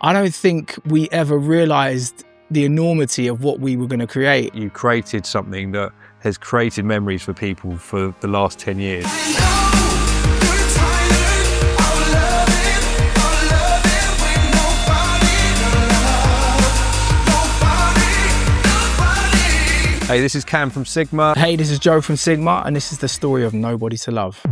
I don't think we ever realised the enormity of what we were going to create. You created something that has created memories for people for the last 10 years. Hey, this is Cam from Sigma. Hey, this is Joe from Sigma, and this is the story of Nobody to Love.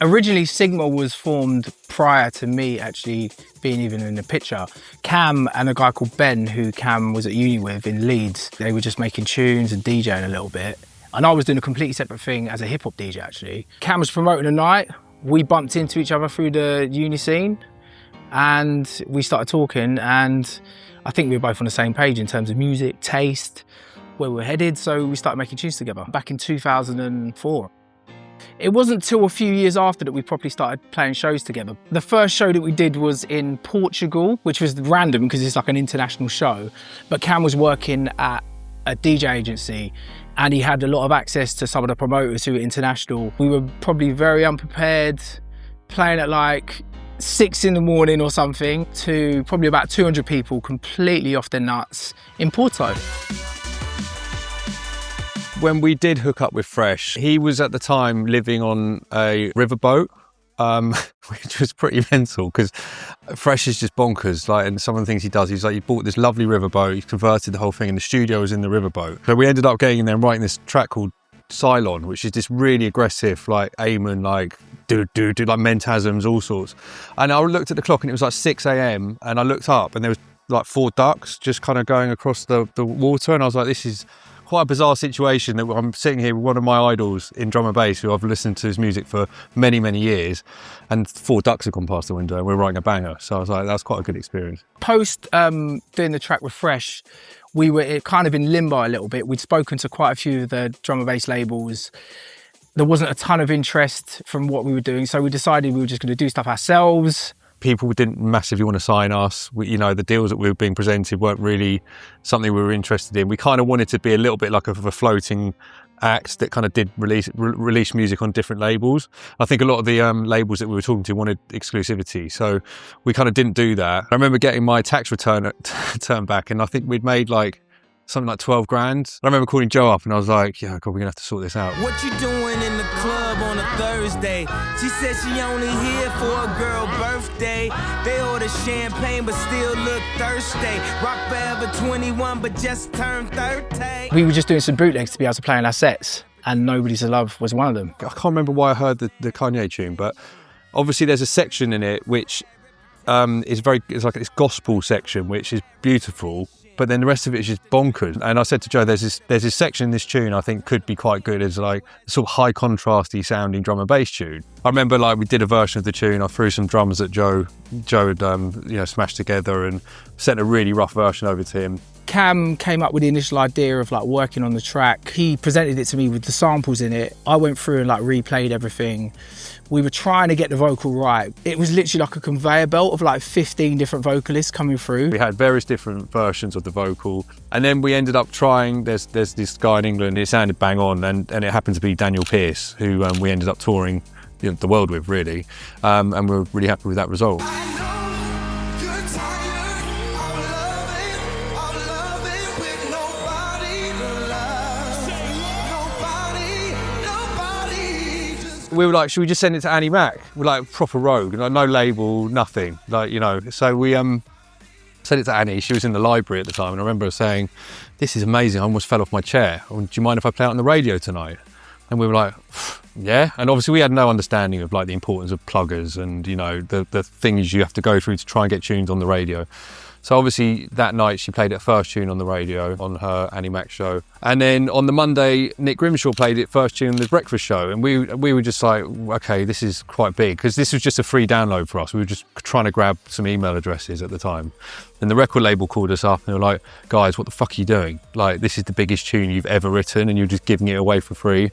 Originally, Sigma was formed prior to me actually being even in the picture. Cam and a guy called Ben, who Cam was at uni with in Leeds, they were just making tunes and DJing a little bit. And I was doing a completely separate thing as a hip hop DJ actually. Cam was promoting a night. We bumped into each other through the uni scene and we started talking, and I think we were both on the same page in terms of music, taste, where we're headed. So we started making tunes together back in 2004. It wasn't till a few years after that we properly started playing shows together. The first show that we did was in Portugal, which was random because it's like an international show. But Cam was working at a DJ agency and he had a lot of access to some of the promoters who were international. We were probably very unprepared, playing at like 6 in the morning or something to probably about 200 people completely off their nuts in Porto. When we did hook up with Fresh, he was at the time living on a riverboat, which was pretty mental because Fresh is just bonkers. Like, and some of the things he does, he's like, he bought this lovely riverboat, he converted the whole thing, and the studio was in the riverboat. So we ended up getting in there and writing this track called Cylon, which is this really aggressive, like Amen, like do like mentasms, all sorts. And I looked at the clock and it was like 6 a.m. and I looked up and there was like 4 ducks just kind of going across the water, and I was like, this is quite a bizarre situation that I'm sitting here with one of my idols in drum and bass who I've listened to his music for many, many years, and 4 ducks have gone past the window and we're writing a banger. So I was like, that's quite a good experience. Post doing the track with Fresh, we were kind of in limbo a little bit. We'd spoken to quite a few of the drum and bass labels. There wasn't a ton of interest from what we were doing, so we decided we were just going to do stuff ourselves. People didn't massively want to sign us. The deals that we were being presented weren't really something we were interested in. We kind of wanted to be a little bit like a floating act that kind of did release music on different labels. I think a lot of the labels that we were talking to wanted exclusivity, so we kind of didn't do that. I remember getting my tax return turned back, and I think we'd made like something like 12 grand. I remember calling Joe up and I was like, yeah, God, we're gonna have to sort this out. What you doing in the club on a Thursday? She said she only here for a girl birthday. They order champagne but still look thirsty. Rock forever 21 but just turned 30. We were just doing some bootlegs to be able to play in our sets, and Nobody to Love was one of them. I can't remember why I heard the Kanye tune, but obviously there's a section in it which it's like this gospel section, which is beautiful. But then the rest of it is just bonkers. And I said to Joe, there's this section in this tune I think could be quite good as like a sort of high contrasty sounding drum and bass tune. I remember like we did a version of the tune, I threw some drums that Joe had smashed together and sent a really rough version over to him. Cam came up with the initial idea of like working on the track. He presented it to me with the samples in it. I went through and like replayed everything. We were trying to get the vocal right. It was literally like a conveyor belt of like 15 different vocalists coming through. We had various different versions of the vocal, and then we ended up trying, there's this guy in England, it sounded bang on, and it happened to be Daniel Pierce, who we ended up touring the world with, really, and we were really happy with that result. We were like, should we just send it to Annie Mac? We're like proper rogue, like no label, nothing, So we sent it to Annie. She was in the library at the time, and I remember her saying, this is amazing, I almost fell off my chair. Do you mind if I play it on the radio tonight? And we were like, yeah. And obviously we had no understanding of like the importance of pluggers and the things you have to go through to try and get tunes on the radio. So obviously that night she played it first tune on the radio on her Annie Mac show. And then on the Monday, Nick Grimshaw played it first tune on the breakfast show. And we were just like, okay, this is quite big, because this was just a free download for us. We were just trying to grab some email addresses at the time. And the record label called us up and they were like, guys, what the fuck are you doing? Like, this is the biggest tune you've ever written and you're just giving it away for free.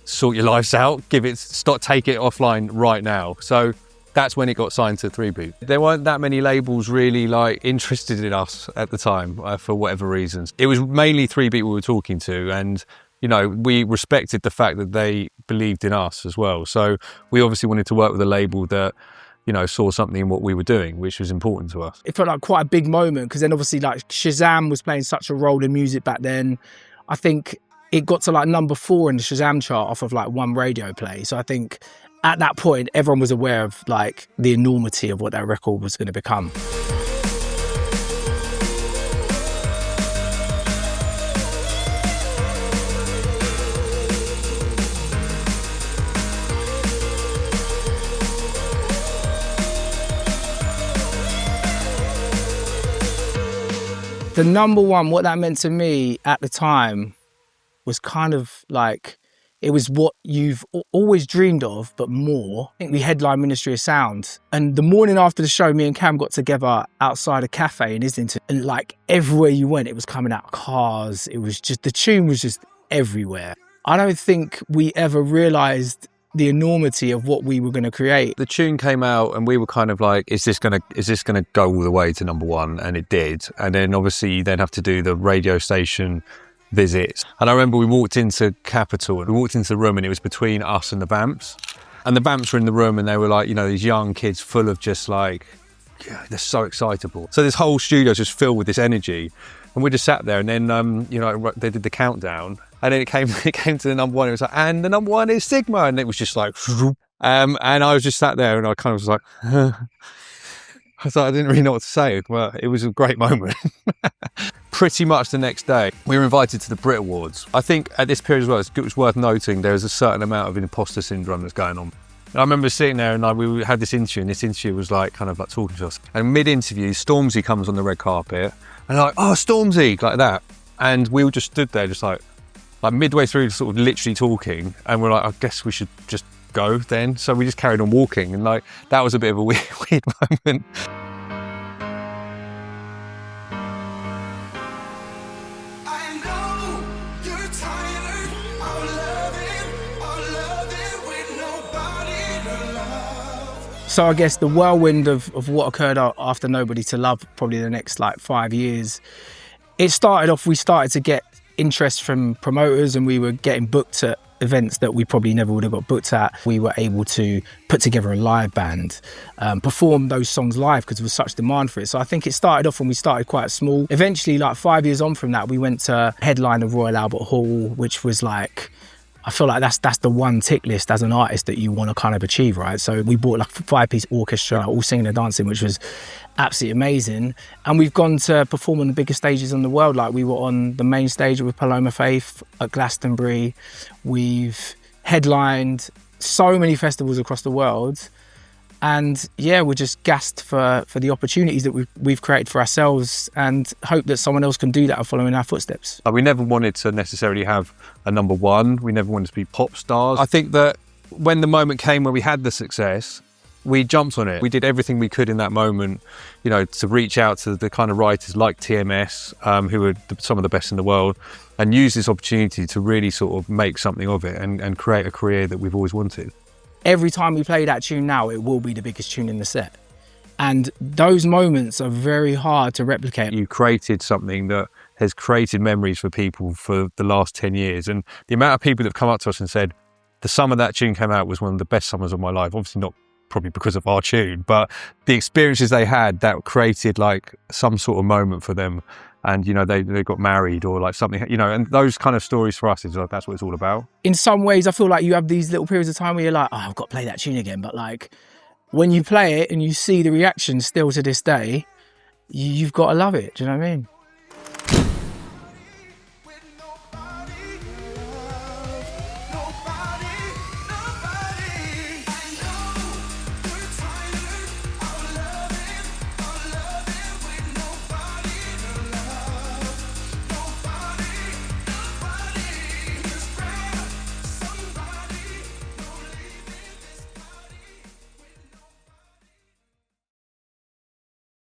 Sort your lives out, take it offline right now. So that's when it got signed to 3 Beat. There weren't that many labels really like interested in us at the time for whatever reasons. It was mainly 3 Beat we were talking to, and we respected the fact that they believed in us as well. So we obviously wanted to work with a label that you know, saw something in what we were doing, which was important to us. It felt like quite a big moment because then obviously like Shazam was playing such a role in music back then. I think it got to like number 4 in the Shazam chart off of like one radio play. So I think at that point, everyone was aware of like the enormity of what that record was going to become. The number one, what that meant to me at the time was kind of like, it was what you've always dreamed of, but more. I think we headlined Ministry of Sound. And the morning after the show, me and Cam got together outside a cafe in Islington. And like everywhere you went, it was coming out of cars. It was just, the tune was just everywhere. I don't think we ever realised the enormity of what we were going to create. The tune came out and we were kind of like, is this gonna go all the way to number 1? And it did. And then obviously you then have to do the radio station visits. And I remember we walked into Capitol and we walked into the room and it was between us and the Vamps. And the Vamps were in the room and they were like, you know, these young kids full of just like, yeah, they're so excitable. So this whole studio is just filled with this energy. And we just sat there and then, you know, they did the countdown. And then it came to the number 1. It was like, and the number 1 is Sigma. And it was just like, and I was just sat there and I kind of was like, I didn't really know what to say. Well, it was a great moment. Pretty much the next day, we were invited to the Brit Awards. I think at this period as well, it was worth noting there is a certain amount of imposter syndrome that's going on. And I remember sitting there and we had this interview, and this interview was like kind of like talking to us. And mid-interview, Stormzy comes on the red carpet, and like, oh, Stormzy, like that. And we all just stood there, just like midway through, sort of literally talking, and we're like, I guess we should just go then. So we just carried on walking, and like that was a bit of a weird moment. So I guess the whirlwind of what occurred after Nobody to Love, probably the next like 5 years, it started off, we started to get interest from promoters and we were getting booked at events that we probably never would have got booked at. We were able to put together a live band, perform those songs live because there was such demand for it. So I think it started off when we started quite small. Eventually, like 5 years on from that, we went to headline of Royal Albert Hall, which was like, I feel like that's the one tick list as an artist that you want to kind of achieve, right? So we bought like a 5-piece orchestra, all singing and dancing, which was absolutely amazing. And we've gone to perform on the biggest stages in the world. Like we were on the main stage with Paloma Faith at Glastonbury. We've headlined so many festivals across the world. And yeah, we're just gassed for the opportunities that we've created for ourselves and hope that someone else can do that and follow in our footsteps. We never wanted to necessarily have a number 1. We never wanted to be pop stars. I think that when the moment came where we had the success, we jumped on it. We did everything we could in that moment, you know, to reach out to the kind of writers like TMS, who are some of the best in the world, and use this opportunity to really sort of make something of it and create a career that we've always wanted. Every time we play that tune now, it will be the biggest tune in the set. And those moments are very hard to replicate. You created something that has created memories for people for the last 10 years. And the amount of people that have come up to us and said, the summer that tune came out was one of the best summers of my life. Obviously not probably because of our tune, but the experiences they had that created like some sort of moment for them. And, you know, they got married or like something, you know, and those kind of stories for us is like, that's what it's all about. In some ways, I feel like you have these little periods of time where you're like, oh, I've got to play that tune again. But like when you play it and you see the reaction still to this day, you've got to love it. Do you know what I mean?